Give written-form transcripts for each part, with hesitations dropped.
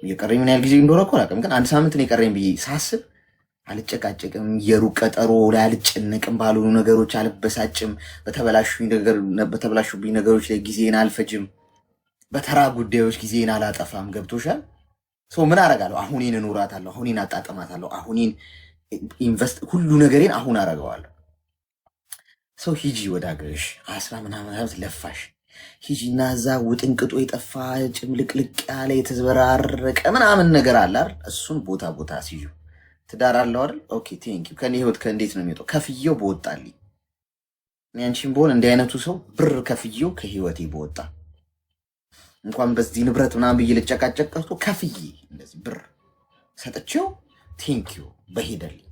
የቀረኝ ምን ያህል ጊዜ እንደሆነ እኮ አላውቅም፣ ግን አንድ ሳምንት ነው የቀረኝ ብዬ ሳስብ አልጨቃጨቅም፣ የሩቅ ቀጠሮ ላይ አልጨነቅም፣ ባልሆኑ ነገሮች አልበሳጭም፣ በተበላሹብኝ ነገሮች ላይ ጊዜን አልፈጅም፣ በተራ ጉዳዮች ጊዜን አላጠፋም። ገብቶሻል? ምን አረጋለሁ? አሁኔን እኖራታለሁ፣ አሁኔን አጣጥማታለሁ፣ አሁኔን ኢንቨስት ሁሉ ነገሬን አሁን አረገዋለሁ። ሂጂ ወደ ሀገርሽ 10 ምናምን ዓመት ለፋሽ፣ ሂጂና እዛ ውጥንቅጦ የጠፋ ጭምልቅልቅ ያለ የተዝበራረቀ ምናምን ነገር አለ አይደል? እሱን ቦታ ቦታ ሲዩ ትዳር አለው አይደል? ኦኬ ቴንክ ዩ። ከኔ ህይወት ከእንዴት ነው የሚወጣው? ከፍዬው በወጣልኝ። እኔ አንቺን በሆን እንዲህ አይነቱ ሰው ብር ከፍዬው ከህይወቴ በወጣ እንኳን በዚህ ንብረት ምናምን ብዬ ልጨቃጨቅ ቀርቶ ከፍዬ እንደዚህ ብር ሰጥቼው ቴንክ ዩ በሄደልኝ።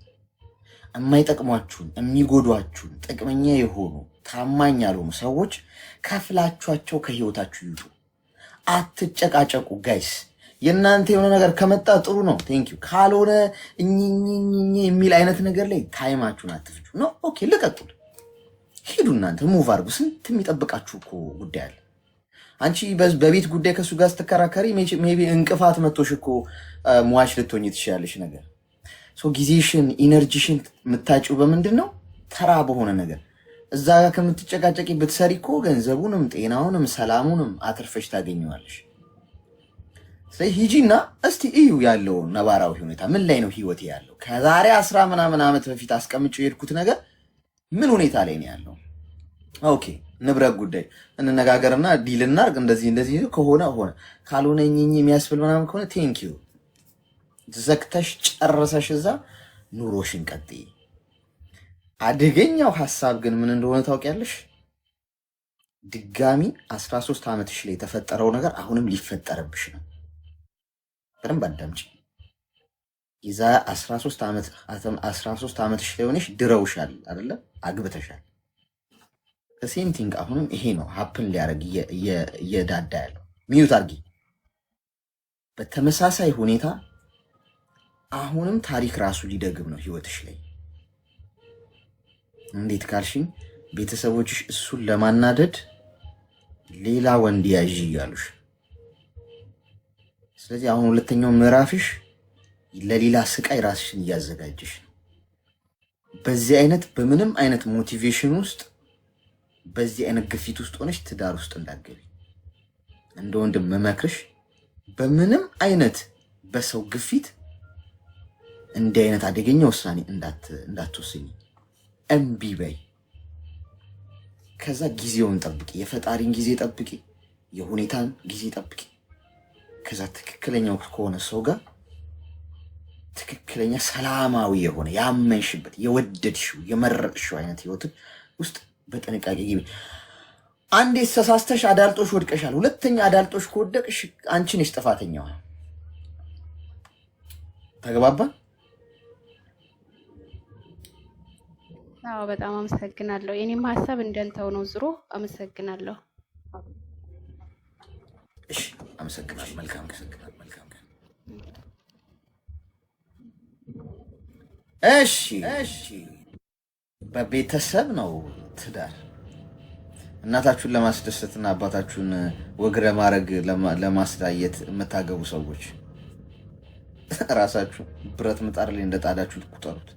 የማይጠቅሟችሁን የሚጎዷችሁን ጥቅመኛ የሆኑ ታማኝ ያልሆኑ ሰዎች ከፍላችኋቸው ከህይወታችሁ ይውጡ። አትጨቃጨቁ ጋይስ። የእናንተ የሆነ ነገር ከመጣ ጥሩ ነው ቴንክ ዩ፣ ካልሆነ እኝኝኝ የሚል አይነት ነገር ላይ ታይማችሁን አትፍጁ ነው። ኦኬ ልቀጡል፣ ሂዱ እናንተ ሙቭ አድርጉ። ስንት የሚጠብቃችሁ እኮ ጉዳይ አለ። አንቺ በቤት ጉዳይ ከሱ ጋር ስትከራከሪ ሜቢ እንቅፋት መጥቶሽ እኮ ሟች ልትሆኝ ትችላለሽ ነገር ጊዜሽን ኢነርጂሽን የምታጭው በምንድን ነው? ተራ በሆነ ነገር። እዛ ጋር ከምትጨቃጨቂ ብትሰሪ እኮ ገንዘቡንም ጤናውንም ሰላሙንም አትርፈሽ ታገኘዋለሽ። ስለዚህ ሂጂና እስቲ እዩ ያለው ነባራዊ ሁኔታ ምን ላይ ነው ህይወቴ ያለው። ከዛሬ 10 ምናምን ዓመት በፊት አስቀምጬው የሄድኩት ነገር ምን ሁኔታ ላይ ነው ያለው? ኦኬ ንብረት ጉዳይ እንነጋገርና ዲል እናርግ። እንደዚህ ከሆነ ሆነ፣ ካልሆነ የሚያስብል ምናምን ከሆነ ቴንክ ዩ ዘግተሽ ጨርሰሽ እዛ ኑሮሽን ቀጥይ። አደገኛው ሐሳብ ግን ምን እንደሆነ ታውቂያለሽ? ድጋሚ 13 ዓመትሽ ላይ የተፈጠረው ነገር አሁንም ሊፈጠርብሽ ነው። በደንብ አዳምጪ። የዛ 13 ዓመትሽ ላይ ሆነሽ ድረውሻል አይደለ? አግብተሻል። ሴም ቲንግ አሁንም ይሄ ነው ሀፕን ሊያደርግ እየዳዳ ያለው። ሚዩት አርጊ። በተመሳሳይ ሁኔታ አሁንም ታሪክ ራሱ ሊደግም ነው ህይወትሽ ላይ። እንዴት ካልሽኝ ቤተሰቦችሽ እሱን ለማናደድ ሌላ ወንድ ያዥ እያሉሽ፣ ስለዚህ አሁን ሁለተኛው ምዕራፍሽ ለሌላ ስቃይ ራስሽን እያዘጋጀሽ ነው። በዚህ አይነት በምንም አይነት ሞቲቬሽን ውስጥ በዚህ አይነት ግፊት ውስጥ ሆነሽ ትዳር ውስጥ እንዳትገቢ እንደ ወንድም መመክርሽ፣ በምንም አይነት በሰው ግፊት እንዲህ አይነት አደገኛ ውሳኔ እንዳትወስኝ። እምቢ በይ። ከዛ ጊዜውን ጠብቂ፣ የፈጣሪን ጊዜ ጠብቂ፣ የሁኔታን ጊዜ ጠብቂ። ከዛ ትክክለኛው ከሆነ ሰው ጋር ትክክለኛ ሰላማዊ የሆነ ያመንሽበት የወደድሽው የመረጥሽው አይነት ህይወት ውስጥ በጥንቃቄ ግቢ። አንዴ ተሳስተሽ አዳልጦሽ ወድቀሻል። ሁለተኛ አዳልጦሽ ከወደቅሽ አንቺ ነሽ ጥፋተኛው። ተግባባን? አዎ በጣም አመሰግናለሁ። የኔም ሀሳብ እንደንተው ነው። ዝሮ አመሰግናለሁ። እሺ አመሰግናለሁ። መልካም ከሰግናለሁ። መልካም እሺ በቤተሰብ ነው ትዳር። እናታችሁን ለማስደሰትና አባታችሁን ወግ ለማድረግ ለማስዳየት የምታገቡ ሰዎች ራሳችሁ ብረት ምጣድ ላይ እንደጣዳችሁ ልትቆጠሩት።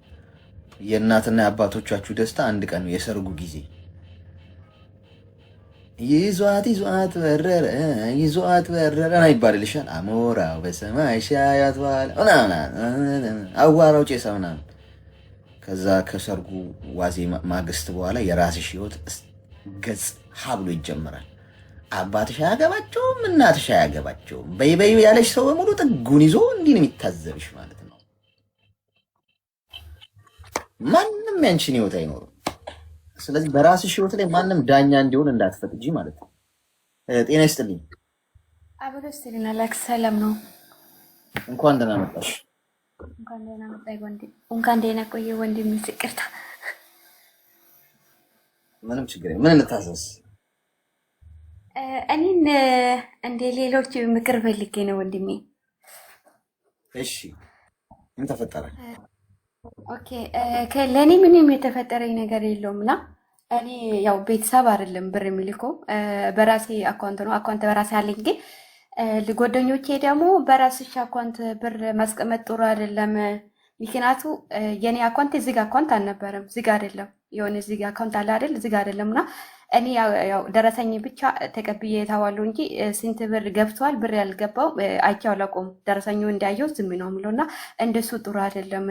የእናትና የአባቶቻችሁ ደስታ አንድ ቀን ነው፣ የሰርጉ ጊዜ። ይዟት በረረ ይባልልሻል። አሞራው በሰማይ ሲያያት ዋለ አዋራው ጭሳ ምናምን። ከዛ ከሰርጉ ዋዜ ማግስት በኋላ የራስሽ ህይወት ገጽ ሀብሎ ይጀምራል። አባትሽ አያገባቸውም፣ እናትሽ አያገባቸውም። በይ ያለሽ ሰው በሙሉ ጥጉን ይዞ እንዲህ ነው የሚታዘብሽ ማለት ነው። ማንም ያንቺን ህይወት አይኖርም። ስለዚህ በራስሽ ህይወት ላይ ማንም ዳኛ እንዲሆን እንዳትፈቅጂ ማለት ነው። ጤና ይስጥልኝ። አብሮ ይስጥልኝ። አላክስ ሰላም ነው። እንኳን ደህና መጣሽ። እንኳን ደህና መጣይ ወንድም። እንኳን ደህና ቆየ ወንድም። ይቅርታ። ምንም ችግር የለም። ምን እንታዘዝ? እኔን እንደ ሌሎች ምክር ፈልጌ ነው ወንድሜ። እሺ ምን ተፈጠረ? ኦኬ ለእኔ ምንም የተፈጠረኝ ነገር የለውም እና እኔ ያው ቤተሰብ አይደለም ብር የሚልከው በራሴ አካውንት ነው። አካውንት በራሴ አለኝ። ግን ጓደኞቼ ደግሞ በራስሽ አካውንት ብር ማስቀመጥ ጥሩ አይደለም። ምክንያቱ የኔ አካውንት እዚህ ጋር አካውንት አልነበረም፣ እዚህ ጋር አይደለም የሆነ እዚህ ጋር አካውንት አለ አይደል? እዚህ ጋር አይደለም እና እኔ ያው ደረሰኝ ብቻ ተቀብዬ ታዋለሁ እንጂ ስንት ብር ገብቷል ብር ያልገባው አይቼው አላውቅም። ደረሰኙ እንዳየው ዝም ነው የምለው እና እንደሱ ጥሩ አይደለም።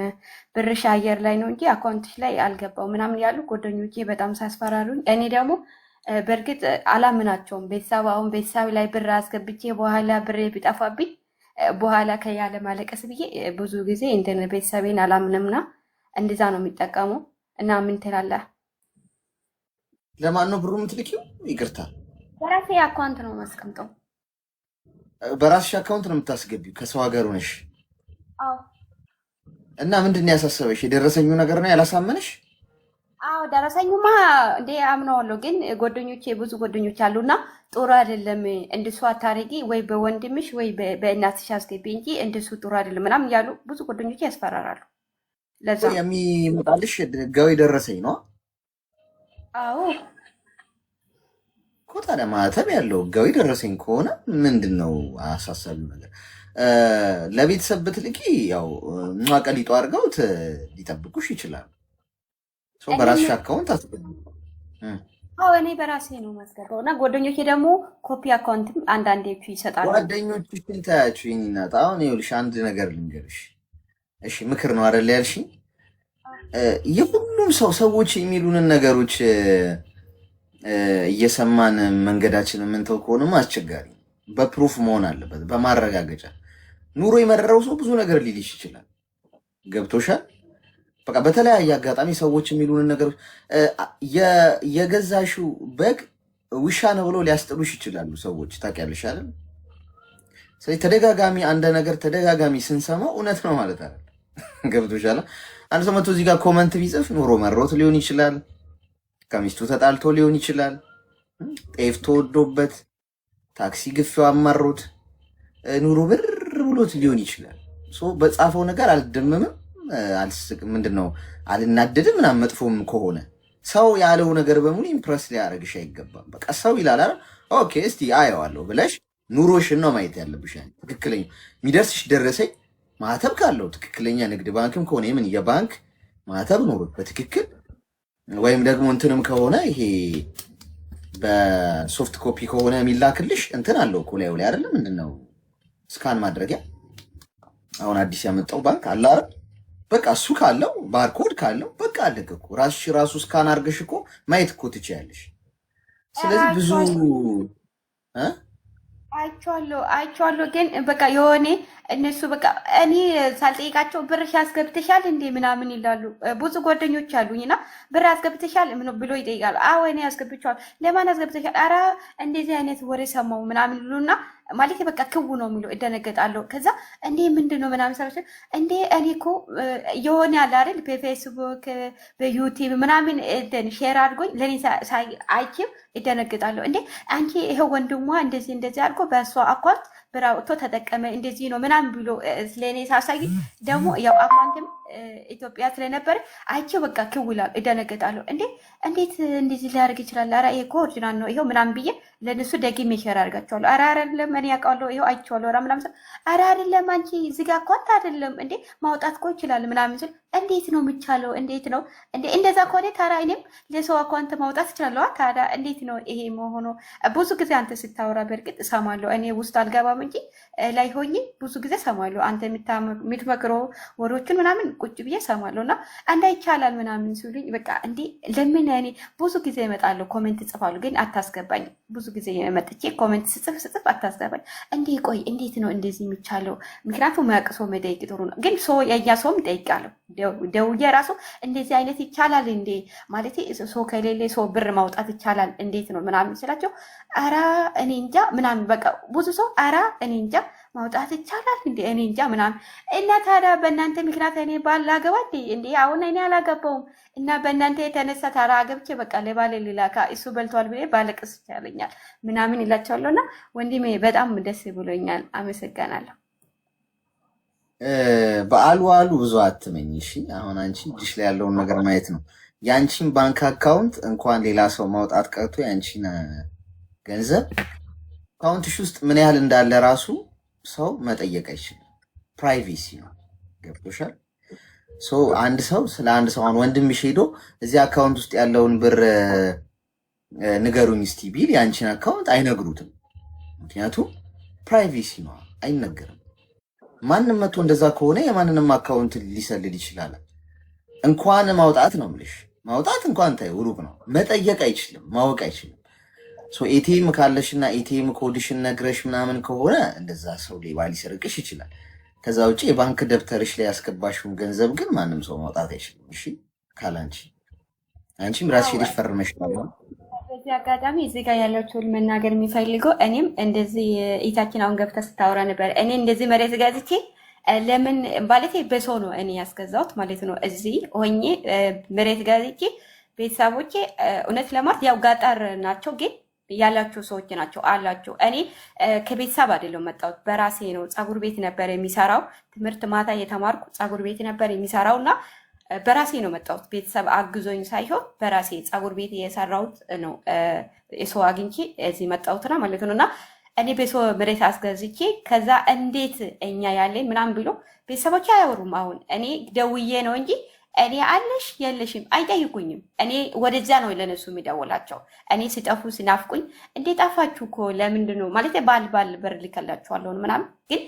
ብርሽ አየር ላይ ነው እንጂ አካውንትሽ ላይ አልገባው ምናምን ያሉ ጓደኞቼ በጣም ሳስፈራሩኝ፣ እኔ ደግሞ በእርግጥ አላምናቸውም። አሁን ቤተሰብ ላይ ብር አስገብቼ በኋላ ብር ቢጠፋብኝ በኋላ ከያለ ማለቀስ ብዬ ብዙ ጊዜ እንደ ቤተሰቤን አላምንምና እንደዛ ነው የሚጠቀሙ እና ምን ትላለህ? ለማን ነው ብሩ የምትልኪው? ይቅርታ በራሴ አካውንት ነው ማስቀምጠው። በራስሽ አካውንት ነው የምታስገቢው ከሰው ሀገር ሆነሽ? አዎ። እና ምንድን ነው ያሳሰበሽ? የደረሰኙ ነገር ነው ያላሳመነሽ? አዎ ደረሰኙማ እንዴ አምነዋለሁ፣ ግን ጓደኞቼ ብዙ ጓደኞች አሉና ጥሩ አይደለም እንደሱ አታረጊ፣ ወይ በወንድምሽ ወይ በእናትሽ አስገቢ እንጂ እንደሱ ጥሩ አይደለም ምናምን ያሉ ብዙ ጓደኞቼ ያስፈራራሉ። ለዛ የሚመጣልሽ ህጋዊ ደረሰኝ ነው? አዎ እኮ ታዲያ ማተብ ያለው ህጋዊ ደረሰኝ ከሆነ ምንድን ነው አሳሳቢ ነገር? ለቤተሰብ ብትልኪ ያው ቀሊጦ አድርገውት ሊጠብቁሽ ይችላል። በራስሽ አካውንት አስገቢ። አዎ እኔ በራሴ ነው ማስገባው እና ጓደኞቼ ደግሞ ኮፒ አካውንትም አንዳንዴቹ ይሰጣሉ። ጓደኞችሽን ታያችሁ ይናጣ። አሁን ይኸውልሽ አንድ ነገር ልንገርሽ፣ እሺ ምክር ነው አይደል ያልሽኝ? የሁሉም ሰዎች የሚሉንን ነገሮች እየሰማን መንገዳችን የምንተው ከሆነም አስቸጋሪ። በፕሩፍ መሆን አለበት፣ በማረጋገጫ። ኑሮ የመረረው ሰው ብዙ ነገር ሊልሽ ይችላል። ገብቶሻል? በቃ በተለያየ አጋጣሚ ሰዎች የሚሉንን ነገሮች የገዛሽው በግ ውሻ ነው ብሎ ሊያስጥሉሽ ይችላሉ ሰዎች፣ ታውቂያለሽ አይደል? ስለዚህ ተደጋጋሚ አንድ ነገር ተደጋጋሚ ስንሰማው እውነት ነው ማለት አይደል? ገብቶሻል? አንድ ሰው መቶ እዚህ ጋር ኮመንት ቢጽፍ ኑሮ መሮት ሊሆን ይችላል፣ ከሚስቱ ተጣልቶ ሊሆን ይችላል፣ ጤፍ ተወዶበት፣ ታክሲ ግፊው አማሮት፣ ኑሮ ብር ብሎት ሊሆን ይችላል። በጻፈው ነገር አልደመምም ምንድን ነው አልናደድም ምናምን። መጥፎም ከሆነ ሰው ያለው ነገር በሙሉ ኢምፕረስ ሊያደርግሽ አይገባም። በቃ ሰው ይላል አይደል? ኦኬ እስቲ አየዋለሁ ብለሽ ኑሮሽን ነው ማየት ያለብሽ። ትክክለኛ የሚደርስሽ ደረሰኝ ማህተብ ካለው ትክክለኛ ንግድ ባንክም ከሆነ የምን የባንክ ማህተብ ኖሮት በትክክል ወይም ደግሞ እንትንም ከሆነ ይሄ በሶፍት ኮፒ ከሆነ የሚላክልሽ እንትን አለው እኮ ላይ አይደለም? ምንድነው ስካን ማድረጊያ አሁን አዲስ ያመጣው ባንክ አለ አይደል? በቃ እሱ ካለው ባርኮድ ካለው በቃ አለቀ እኮ። ራሱ ስካን አድርገሽ እኮ ማየት እኮ ትችያለሽ። ስለዚህ ብዙ አይቼዋለሁ ግን በቃ የሆነ እነሱ በቃ እኔ ሳልጠይቃቸው ብርሽ አስገብተሻል እንዴ ምናምን ይላሉ። ብዙ ጓደኞች አሉኝና ብር አስገብተሻል ብሎ ይጠይቃሉ። አዎ እኔ አስገብቻለሁ። ለማን አስገብተሻል? ኧረ እንደዚህ አይነት ወሬ ሰማሁ ምናምን ይሉና ማለት በቃ ክው ነው የሚለው። እደነገጣለሁ። ከዛ እንዴ ምንድን ነው ምናምን ሰራች እንዴ እኔ እኮ የሆነ ያለ አይደል በፌስቡክ በዩቲዩብ ምናምን ሼር አድርጎኝ ለእኔ አይቼው እደነግጣለሁ። እንዴ አንቺ ይሄው ወንድሟ እንደዚህ አድርጎ በእሷ አኳት ብር አውጥቶ ተጠቀመ እንደዚህ ነው ምናምን ብሎ ስለኔ ሳሳይ ደግሞ ያው አካውንትም ኢትዮጵያ ስለነበረ አይቼው በቃ ክው ይላል። እደነግጣለሁ። እንዴት እንደዚህ ሊያደርግ ይችላል? ኧረ ይሄ እኮ ኦሪጂናል ነው ይሄው ምናምን ብዬ ለእነሱ ደግሜ ሼር አድርጋቸዋለሁ። ኧረ አይደለም እኔ ያውቃለሁ ይሄው አይቼዋለሁ ኧረ ምናምን ስል ኧረ አይደለም አንቺ እዚህ ጋር አካውንት አይደለም እንዴ ማውጣት እኮ ይችላል ምናምን ስል እንዴት ነው የሚቻለው? እንዴት ነው እንዴ? እንደዛ ከሆነ ታዲያ እኔም ለሰው አካውንት ማውጣት እችላለሁ። ታዲያ እንዴት ነው ይሄ መሆኑ? ብዙ ጊዜ አንተ ስታወራ በእርግጥ እሰማለሁ። እኔ ውስጥ አልገባም እንጂ ላይ ሆኜ ብዙ ጊዜ እሰማለሁ። አንተ የምትመክረው ወሬዎችን ምናምን ቁጭ ብዬ እሰማለሁ እና እንዳይቻላል ምናምን ሲሉኝ በቃ እንዴ ለምን እኔ ብዙ ጊዜ እመጣለሁ ኮሜንት እጽፋለሁ፣ ግን አታስገባኝ። ብዙ ጊዜ መጥቼ ኮሜንት ስጽፍ አታስገባኝ። እንዴ ቆይ እንዴት ነው እንደዚህ የሚቻለው? ምክንያቱም ማያውቅ ሰው መጠየቅ ጥሩ ነው፣ ግን የእኛ ሰውም እጠይቃለሁ ደውዬ ራሱ እንደዚህ አይነት ይቻላል እንዴ ማለት ሰው ከሌለ ሰው ብር ማውጣት ይቻላል እንዴት ነው ምናምን ስላቸው ኧረ እኔ እንጃ ምናምን በቃ ብዙ ሰው ኧረ እኔ እንጃ ማውጣት ይቻላል እንዴ እኔ እንጃ ምናምን። እና ታዲያ በእናንተ ምክንያት እኔ ባል ላገባ እንዴ? አሁን እኔ አላገባውም እና በእናንተ የተነሳ ታዲያ አገብቼ በቃ ለባሌ ሊላካ እሱ በልቷል ብዬ ባለቅስ ይቻለኛል ምናምን ይላቸዋለሁ። እና ወንድሜ በጣም ደስ ብሎኛል፣ አመሰግናለሁ። በዓሉ ብዙ አትመኝ እሺ። አሁን አንቺ እጅሽ ላይ ያለውን ነገር ማየት ነው። የአንቺን ባንክ አካውንት እንኳን ሌላ ሰው ማውጣት ቀርቶ የአንቺን ገንዘብ አካውንትሽ ውስጥ ምን ያህል እንዳለ ራሱ ሰው መጠየቅ አይችልም። ፕራይቬሲ ነው። ገብቶሻል? አንድ ሰው ስለ አንድ ሰው አሁን ወንድምሽ ሄዶ እዚህ አካውንት ውስጥ ያለውን ብር ንገሩኝ እስቲ ቢል የአንቺን አካውንት አይነግሩትም። ምክንያቱም ፕራይቬሲ ነው፣ አይነገርም። ማንም መቶ እንደዛ ከሆነ የማንንም አካውንት ሊሰልል ይችላል። እንኳን ማውጣት ነው የምልሽ፣ ማውጣት እንኳን ታዩ ሩቅ ነው። መጠየቅ አይችልም፣ ማወቅ አይችልም። ኤቲኤም ካለሽና ኤቲኤም ኮድሽን ነግረሽ ምናምን ከሆነ እንደዛ ሰው ሌባ ሊሰርቅሽ ይችላል። ከዛ ውጭ የባንክ ደብተርሽ ላይ ያስገባሽውን ገንዘብ ግን ማንም ሰው ማውጣት አይችልም። እሺ ካላንቺ አንቺም ራስሽ ሄደሽ ፈርመሽ ነው። በዚህ አጋጣሚ እዚህ ጋር ያላችሁን መናገር የሚፈልገው እኔም እንደዚህ ኢታችን አሁን ገብታ ስታወራ ነበር። እኔ እንደዚህ መሬት ገዝቼ ለምን ባለቴ በሰው ነው እኔ ያስገዛሁት ማለት ነው። እዚህ ሆኜ መሬት ገዝቼ ቤተሰቦቼ እውነት ለማለት ያው ጋጣር ናቸው ግን ያላቸው ሰዎች ናቸው አላቸው። እኔ ከቤተሰብ አይደለም መጣሁት፣ በራሴ ነው። ፀጉር ቤት ነበር የሚሰራው። ትምህርት ማታ የተማርኩ ፀጉር ቤት ነበር የሚሰራው እና በራሴ ነው መጣሁት። ቤተሰብ አግዞኝ ሳይሆን በራሴ ፀጉር ቤት የሰራሁት ነው። የሰው አግኝቼ እዚህ መጣሁትና ማለት ነው። እና እኔ በሰው መሬት አስገዝቼ ከዛ እንዴት እኛ ያለን ምናምን ብሎ ቤተሰቦች አያወሩም። አሁን እኔ ደውዬ ነው እንጂ እኔ አለሽ የለሽም አይጠይቁኝም። እኔ ወደዛ ነው ለነሱ የሚደውላቸው። እኔ ሲጠፉ ሲናፍቁኝ እንዴ ጠፋችሁ እኮ ለምንድን ነው ማለት ባል በር ልከላችኋለሁ ምናምን፣ ግን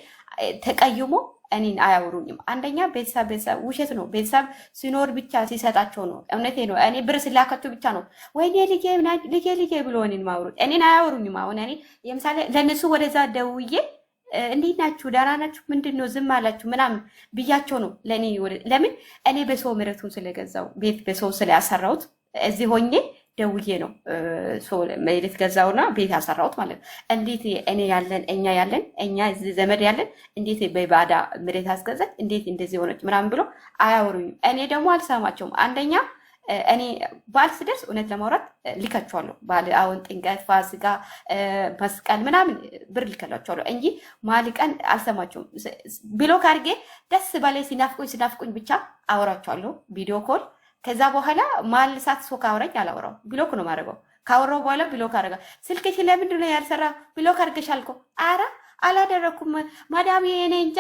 ተቀይሞ እኔን አያወሩኝም። አንደኛ ቤተሰብ ውሸት ነው። ቤተሰብ ሲኖር ብቻ ሲሰጣቸው ነው። እውነቴ ነው። እኔ ብር ስላካቸው ብቻ ነው ወይኔ ልጄ ብሎ እኔን ማውሩት። እኔን አያወሩኝም። አሁን እኔ ለምሳሌ ለነሱ ወደዛ ደውዬ እንዴት ናችሁ ደህና ናችሁ ምንድን ነው ዝም አላችሁ ምናምን ብያቸው ነው ለእኔ። ለምን እኔ በሰው መሬቱን ስለገዛው ቤት በሰው ስለያሰራሁት እዚህ ሆኜ ደውዬ ነው ሰው መሬት ገዛውና ቤት ያሰራሁት ማለት ነው። እንዴት እኔ ያለን እኛ እዚህ ዘመድ ያለን እንዴት በባዳ መሬት አስገዛች እንዴት እንደዚህ ሆነች ምናምን ብሎ አያወሩኝም። እኔ ደግሞ አልሰማቸውም። አንደኛ እኔ ባል ስደርስ እውነት ለማውራት ልካቸዋለሁ። ባል አሁን ጥምቀት፣ ፋሲካ፣ መስቀል ምናምን ብር ልከላቸዋለሁ እንጂ ማል ቀን አልሰማቸውም። ብሎክ አድርጌ ደስ ባላይ ሲናፍቁኝ ብቻ አወራቸዋለሁ ቪዲዮ ኮል። ከዛ በኋላ ማል ሳት ሰው ካወራኝ አላወራው፣ ብሎክ ነው ማድረገው። ካወራው በኋላ ብሎክ አደረጋ። ስልክሽ ለምንድን ነው ያልሰራ? ብሎክ አድርገሻል እኮ። ኧረ አላደረኩም ማዳም፣ እኔ እንጃ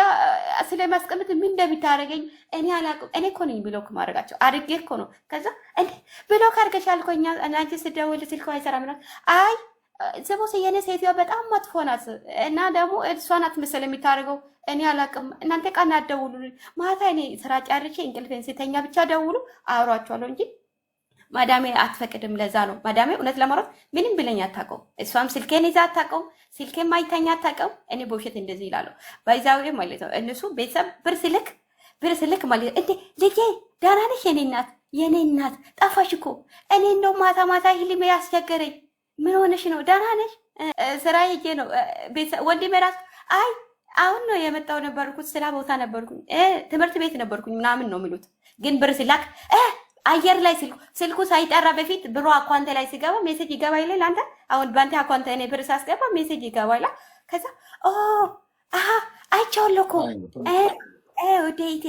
ስለማስቀምጥ ምን እንደምታደርገኝ እኔ አላውቅም። እኔ እኮ ነኝ ብሎክ ማድረጋቸው አድርጌ እኮ ነው። ከዛ እንዴ ብሎክ አድርገሻል እኮ እኛ አንቺ ስደውል ስልክ አይሰራም ነው። አይ ዘቦስ የኔ ሴትዮዋ በጣም መጥፎ ናት እና ደግሞ እሷ ናት መሰል የምታደርገው እኔ አላውቅም። እናንተ ቀን አትደውሉልኝ፣ ማታ እኔ ስራ ጨርሼ እንቅልፌን ስተኛ ብቻ ደውሉ አወራቸዋለሁ እንጂ ማዳሜ አትፈቅድም። ለዛ ነው ማዳሜ እውነት ለማውራት ምንም ብለኝ አታውቀውም። እሷም ስልኬን ይዛ አታውቀውም፣ ስልኬን ማይተኛ አታውቀውም። እኔ በውሸት እንደዚህ ይላለሁ ባይዛው ማለት ነው። እነሱ ቤተሰብ ብር ስልክ ማለት እንዴ ልጄ ደህና ነሽ የኔ እናት ጠፋሽ እኮ እኔ እንደው ማታ ህልሜ ያስቸገረኝ ምን ሆነሽ ነው? ደህና ነሽ? ስራ ሄጄ ነው ወንድሜ ራሱ አይ አሁን ነው የመጣው ነበርኩት፣ ስራ ቦታ ነበርኩኝ፣ ትምህርት ቤት ነበርኩኝ ምናምን ነው የሚሉት። ግን ብር ሲላክ አየር ላይ ስልኩ ሳይጠራ በፊት ብሮ አኳንተ ላይ ሲገባ ሜሴጅ ይገባ ይላል። አንተ አሁን ባንተ አኳንተ እኔ ብር ሳስገባ ሜሴጅ ይገባ ይላል። ከዛ አይቼዋለሁ እኮ ወዴቴ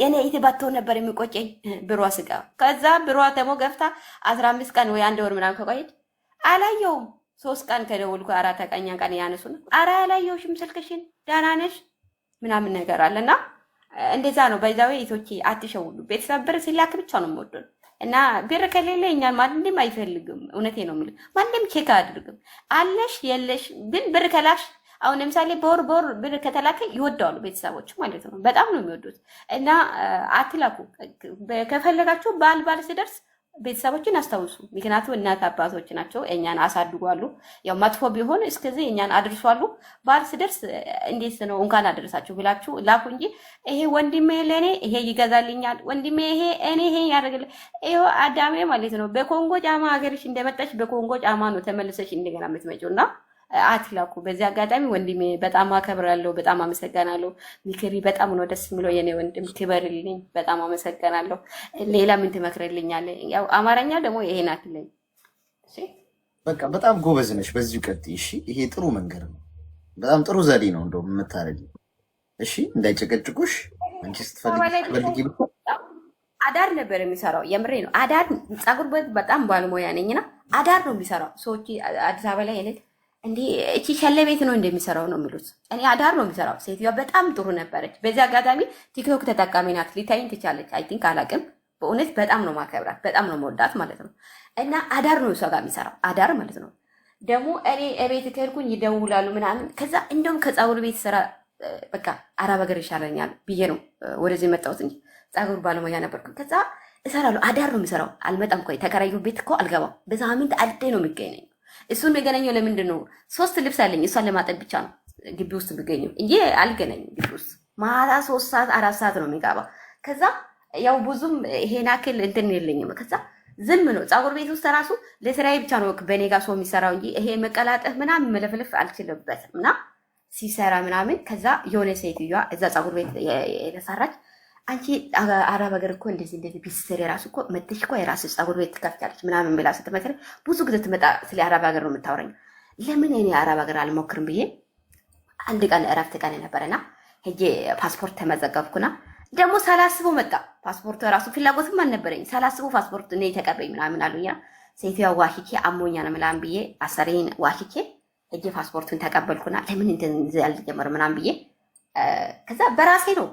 የኔ ኢቴ ባትሆን ነበር የሚቆጨኝ ብሯ ስገባ። ከዛ ብሯ ደግሞ ገፍታ 15 ቀን ወይ 1 ወር ምናምን ከቆየች አላየውም። 3 ቀን ከደወልኩ 4ተኛ ቀን ያነሱ ነው። ኧረ አላየውሽም ስልክሽን ደህና ነሽ ምናምን ነገር አለና እንደዛ ነው። በዛው ኢቶቼ አትሸውሉ። ቤተሰብ ብር ሲላክ ብቻ ነው የምወደው እና ብር ከሌለ እኛን ማንም አይፈልግም። እውነቴ ነው የምልህ፣ ማንም ቼክ አያደርግም። አለሽ የለሽ ግን ብር ከላክሽ አሁን ለምሳሌ በወር ብር ከተላከ ይወደዋሉ ቤተሰቦች ማለት ነው። በጣም ነው የሚወዱት እና አትላኩ። ከፈለጋችሁ ባል ሲደርስ ቤተሰቦችን አስታውሱ። ምክንያቱም እናት አባቶች ናቸው፣ እኛን አሳድጓሉ። ያው መጥፎ ቢሆን እስከዚህ እኛን አድርሷሉ። ባል ሲደርስ እንዴት ነው እንኳን አደረሳችሁ ብላችሁ ላኩ እንጂ ይሄ ወንድሜ ለኔ ይሄ ይገዛልኛል፣ ወንድሜ ይሄ ያደርግልኝ። ይሄው አዳሜ ማለት ነው በኮንጎ ጫማ ሀገርሽ እንደመጣሽ በኮንጎ ጫማ ነው ተመልሰሽ እንደገና የምትመጪውና አትላኩ። በዚህ አጋጣሚ ወንድሜ በጣም አከብራለሁ፣ በጣም አመሰግናለሁ። ምክሪ በጣም ነው ደስ የሚለው። የኔ ወንድም ክበርልኝ፣ በጣም አመሰግናለሁ። ሌላ ምን ትመክርልኛለህ? ያው አማርኛ ደግሞ ይሄን አትለኝ። እሺ በቃ በጣም ጎበዝ ነሽ፣ በዚሁ ቀጥይ። እሺ ይሄ ጥሩ መንገድ ነው፣ በጣም ጥሩ ዘዴ ነው እንደውም የምታረጊው። እሺ እንዳይጨቀጭቁሽ አንቺ ስትፈልጊ አዳር ነበር የሚሰራው። የምሬ ነው። አዳር ፀጉር ቤት በጣም ባለሙያ ነኝና አዳር ነው የሚሰራው። ሰዎች አዲስ አበባ ላይ እንዴ እቺ ሸለ ቤት ነው እንደሚሰራው ነው የሚሉት። እኔ አዳር ነው የሚሰራው። ሴትዮዋ በጣም ጥሩ ነበረች። በዚህ አጋጣሚ ቲክቶክ ተጠቃሚ ናት። ሊታይኝ ትቻለች። አይ ቲንክ አላቅም። በእውነት በጣም ነው ማከብራት፣ በጣም ነው መወዳት ማለት ነው። እና አዳር ነው እሷ ጋር የሚሰራው አዳር ማለት ነው። ደግሞ እኔ እቤት ከሄድኩኝ ይደውላሉ ምናምን። ከዛ እንደውም ከፀጉር ቤት ስራ በቃ አረብ ሀገር ይሻለኛል ብዬ ነው ወደዚህ የመጣሁት እንጂ ፀጉር ባለሙያ ነበርኩ። ከዛ እሰራለሁ። አዳር ነው የሚሰራው። አልመጣም እኮ የተከራየሁ ቤት እኮ አልገባም። በሳምንት አንዴ ነው የሚገኘኝ። እሱን የሚገናኘው ለምንድን ነው? 3 ልብስ አለኝ። እሷን ለማጠብ ብቻ ነው ግቢ ውስጥ የሚገኘው እንጂ አልገናኝም። ግቢ ውስጥ ማታ 3 ሰዓት 4 ሰዓት ነው የሚገባ። ከዛ ያው ብዙም ይሄን አክል እንትን የለኝም። ከዛ ዝም ነው ፀጉር ቤት ውስጥ ራሱ ለስራዬ ብቻ ነው በኔ ጋር ሰው የሚሰራው እንጂ ይሄ መቀላጠፍ ምናምን መለፍለፍ አልችልበትም። እና ሲሰራ ምናምን ከዛ የሆነ ሴትዮዋ እዛ ፀጉር ቤት የተሰራች አንቺ አረብ ሀገር እኮ እንደዚህ ቢስትሪ ራሱ እኮ መጥተሽ እኮ የራስሽ ፀጉር ቤት ትከፍቻለች ምናምን ብላ ስትመክረኝ ብዙ ጊዜ ትመጣ ስለ አረብ ሀገር ነው የምታወራኝ። ለምን እኔ አረብ ሀገር አልሞክርም ብዬ አንድ ቀን እረፍት ቀን ነበረና ሄጄ ፓስፖርት ተመዘገብኩና ደግሞ ሳላስበው መጣ ፓስፖርት ራሱ ፍላጎትም አልነበረኝ። ሳላስበው ፓስፖርት እኔ ተቀበኝ ምናምን አሉኛ። ሴትዮዋ ዋሽቼ አሞኛ ነው ምናምን ብዬ አሰሬን ዋሽቼ ሄጄ ፓስፖርቱን ተቀበልኩና ለምን እንደዚህ ያልጀመረ ምናምን ብዬ ከዛ በራሴ ነው።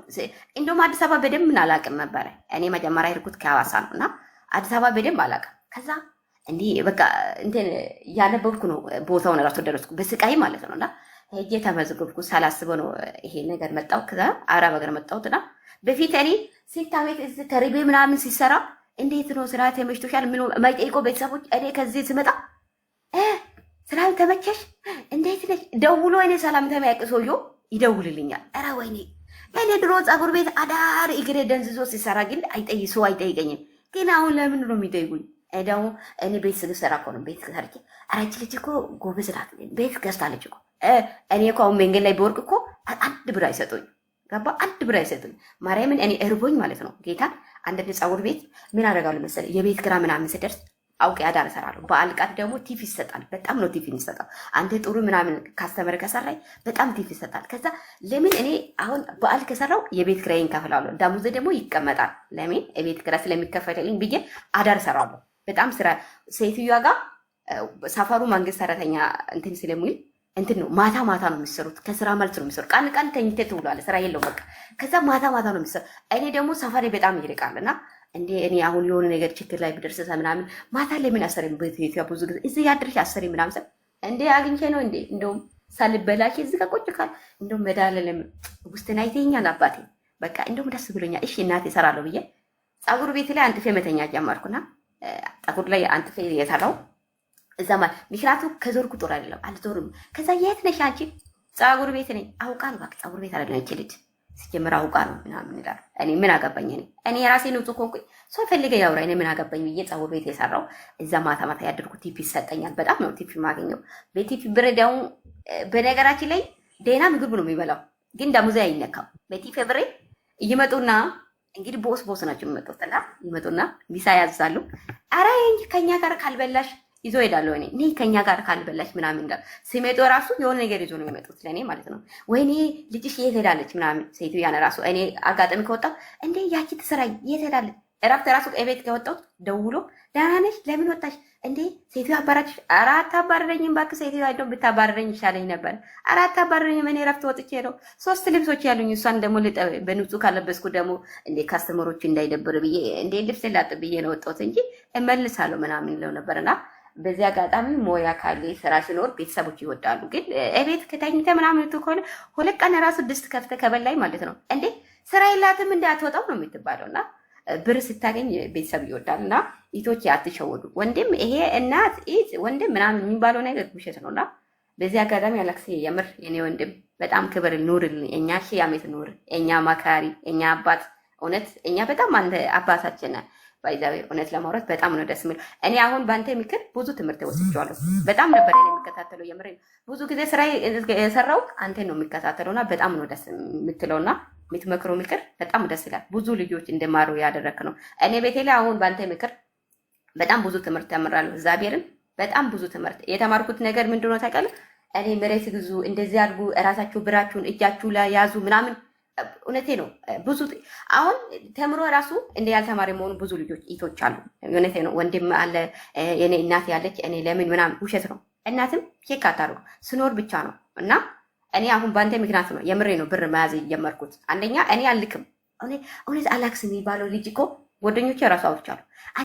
እንደውም አዲስ አበባ በደንብ ምን አላውቅም ነበረ። እኔ መጀመሪያ ሄድኩት ከሐዋሳ ነው እና አዲስ አበባ በደንብ አላውቅም። ከዛ እንዲህ በቃ እንትን እያነበብኩ ነው ቦታውን ራሱ ደረስኩ በስቃይ ማለት ነው። እና ሄጄ ተመዝገብኩ። ሳላስበው ነው ይሄ ነገር መጣው። ከዛ አረብ ሀገር መጣሁትና በፊት እኔ ስንት ዓመት እዚህ ተርቤ ምናምን ሲሰራ እንዴት ነው ስራ ተመችቶሻል? ምን የማይጠይቀው ቤተሰቦች እኔ ከዚህ ስመጣ ስራም ተመቸሽ እንዴት ነሽ ደውሎ እኔ ሰላምታ የሚያውቅ ሰውዬው ይደውልልኛል። ኧረ ወይኔ እኔ ድሮ ፀጉር ቤት አዳር እግሬ ደንዝዞ ሲሰራ ግን ሰው አይጠይቀኝም። ግን አሁን ለምን ነው የሚጠይቁኝ? ደግሞ እኔ ቤት ስሰራ እኮ ነው ቤት ሰርቼ ኧረ ይህች ልጅ እኮ ጎበዝ ናት ቤት ገዝታለች እኮ። እኔ እኮ አሁን መንገድ ላይ በወርቅ እኮ 1 ብር አይሰጡኝ። ገባ 1 ብር አይሰጡኝ። ማርያምን እኔ እርቦኝ ማለት ነው ጌታን። አንዳንድ ፀጉር ቤት ምን አደርጋለሁ መሰለኝ የቤት ግራ ምናምን ስደርስ አውቄ አዳር እሰራለሁ። በዓል ቀን ደግሞ ቲፍ ይሰጣል። በጣም ነው ቲፍ ይሰጣል። አንተ ጥሩ ምናምን ካስተመር ከሰራይ በጣም ቲፍ ይሰጣል። ከዛ ለምን እኔ አሁን በዓል ከሰራው የቤት ኪራይን ከፍላለሁ፣ ደሞዜ ደግሞ ይቀመጣል። ለምን የቤት ኪራይ ስለሚከፈልልኝ ብዬ አዳር እሰራለሁ። በጣም ስራ ሴትዮዋ ጋር ሰፈሩ መንግስት ሰራተኛ እንትን ስለሚል እንትን ነው ማታ ማታ ነው የሚሰሩት። ከስራ መልስ ነው የሚሰሩት። ቀን ቀን ተኝተህ ትውላለህ፣ ስራ የለውም በቃ። ከዛ ማታ ማታ ነው የሚሰሩት። እኔ ደግሞ ሰፈሬ በጣም ይርቃልና እንዴ እኔ አሁን የሆነ ነገር ችግር ላይ ብደርስ ምናምን ማታ ላይ ምን አሰሪም በኢትዮጵያ ብዙ ጊዜ እዚህ ያድርሽ አሰሪ ምናምን ሰ እንዴ አግኝቼ ነው እንዴ እንደውም ሳልበላሽ እዚህ ጋር ቁጭ ካል እንደውም መዳለለም ውስጥና አይተኛል አባቴ። በቃ እንደውም ደስ ብሎኛል። እሺ እናቴ እሰራለሁ ብዬ ፀጉር ቤት ላይ አንጥፌ መተኛ ጀመርኩና ፀጉር ላይ አንጥፌ የሰራው እዛ ማለት ምክንያቱ ከዞርኩ ጦር አይደለም አልዞርም። ከዛ የት ነሽ አንቺ? ፀጉር ቤት ነኝ። አውቃ ነው በቃ ፀጉር ቤት አይደለም እቺ ልጅ ሲጀምር አውቃ ነው ምናምን ይላል። እኔ ምን አገባኝ? እኔ የራሴ ንጹህ ኮንኩኝ ሰው ፈልገ ያውራ እኔ ምን አገባኝ ብዬ ፀጉር ቤት የሰራው እዛ ማታ ማታ ያደርኩ ቲፕ ይሰጠኛል። በጣም ነው ቲፕ የማገኘው በቲፕ ብሬዳው። በነገራችን ላይ ደህና ምግብ ነው የሚበላው ግን ደሞዜ አይነካም። በቲፕ ብሬ እየመጡና እንግዲህ ቦስ ናቸው የሚመጡትና ይመጡና ሚሳ ያዛሉ። አረ እንጂ ከኛ ጋር ካልበላሽ ይዞ ሄዳለሁ። እኔ ከኛ ጋር ካልበላሽ ምናምን እንዳል ሲመጡ ራሱ የሆነ ነገር ይዞ ነው የሚመጡት ለኔ ማለት ነው። ወይኔ ልጅሽ የት ሄዳለች ምናምን ሴትዮዋ ራሱ እኔ አጋጣሚ ከወጣሁ እንዴ ያቺ ትሰራ የት ሄዳለች? እረፍት ራሱ ቤት ከወጣሁ ደውሎ ደህና ነሽ ለምን ወጣሽ እንዴ ሴትዮዋ አባራችሽ? ኧረ አታባረረኝም እባክህ ሴትዮዋ እንደው ብታባረረኝ ይሻለኝ ነበር። ኧረ አታባረረኝም እኔ እረፍት ወጥቼ ነው 3 ልብሶች ያሉኝ እሷን ደግሞ በንጹህ ካለበስኩ ደግሞ እንዴ ካስተመሮች እንዳይደብር ብዬ እንዴ ልብስ ላጥ ብዬ ነው ወጣሁት እንጂ እመልሳለሁ ምናምን ለው ነበርና በዚህ አጋጣሚ ሞያ ካለ ስራ ሲኖር ቤተሰቦች ይወዳሉ። ግን እቤት ከተኝተ ምናምን ከሆነ 2 ቀን ራሱ ድስት ከፍተ ከበላይ ማለት ነው እንዴ ስራ የላትም እንዴ አትወጣው ነው የምትባለውና ብር ስታገኝ ቤተሰብ ይወዳልና ኢቶች አትሸወዱ። ወንድም ይሄ እናት ወንድም ምናምን የሚባለው ነገር ውሸት ነውና በዚህ አጋጣሚ አላክሲ የምር የኔ ወንድም በጣም ክብር ኑርልኝ። እኛ ሺህ ዓመት ኑር። እኛ መካሪ እኛ አባት እውነት እኛ በጣም አንተ አባታችን ባይዛዊ እውነት ለማውራት በጣም ነው ደስ የሚል። እኔ አሁን ባንተ ምክር ብዙ ትምህርት ወስጃለሁ። በጣም ነበር እኔ የሚከታተለው የምር ብዙ ጊዜ ስራ የሰራው አንተ ነው የሚከታተለውና በጣም ነው ደስ የምትለውና የምትመክረው ምክር በጣም ደስ ይላል። ብዙ ልጆች እንደማሩ ያደረክ ነው። እኔ ቤቴ ላይ አሁን ባንተ ምክር በጣም ብዙ ትምህርት ተምራለሁ። እግዚአብሔርን በጣም ብዙ ትምህርት የተማርኩት ነገር ምንድነው ታውቃለህ? እኔ መሬት ግዙ እንደዚህ አድርጉ እራሳችሁ ብራችሁን እጃችሁ ላይ ያዙ ምናምን እውነቴ ነው። ብዙ አሁን ተምሮ ራሱ እንደ ያልተማሪ መሆኑ ብዙ ልጆች ኢቶች አሉ። እውነቴ ነው። ወንድም አለ የኔ እናት ያለች እኔ ለምን ምናምን ውሸት ነው። እናትም ቼክ አታርጉ። ስኖር ብቻ ነው እና እኔ አሁን በአንተ ምክንያት ነው የምሬ ነው ብር መያዝ የጀመርኩት። አንደኛ እኔ አልክም እውነት አላክስ የሚባለው ልጅ እኮ ጓደኞቼ ራሱ አውርቻለሁ።